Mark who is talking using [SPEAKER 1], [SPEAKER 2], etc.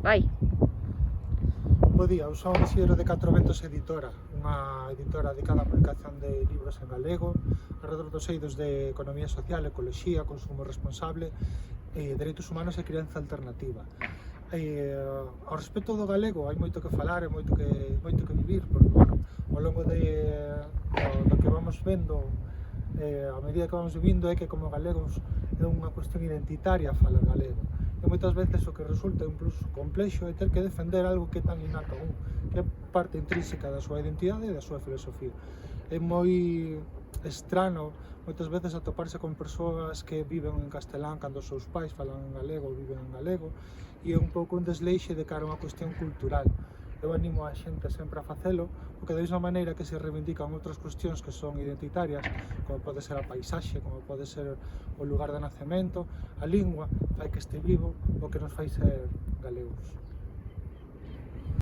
[SPEAKER 1] Vai!
[SPEAKER 2] Bo día, eu son Isidro de Catro Ventos Editora, unha editora dedicada á publicación de libros en galego, alrededor dos eidos de economía social, ecoloxía, consumo responsable, dereitos humanos e crianza alternativa. Ao respecto do galego hai moito que falar e moito que vivir, porque, bueno, ao longo do que vamos vendo, a medida que vamos vivindo, é que como galegos é unha cuestión identitaria falar galego. E moitas veces o que resulta incluso complexo é ter que defender algo que é tan innato a un, que é parte intrínseca da súa identidade e da súa filosofía. É moi estrano moitas veces atoparse con persoas que viven en castelán cando os seus pais falan en galego ou viven en galego, e é un pouco un desleixe de cara a unha cuestión cultural. Eu animo a xente sempre a facelo, porque da mesma maneira que se reivindican outras cuestións que son identitarias, como pode ser a paisaxe, como pode ser o lugar de nacemento, a lingua fai que este vivo o que nos fai ser galegos.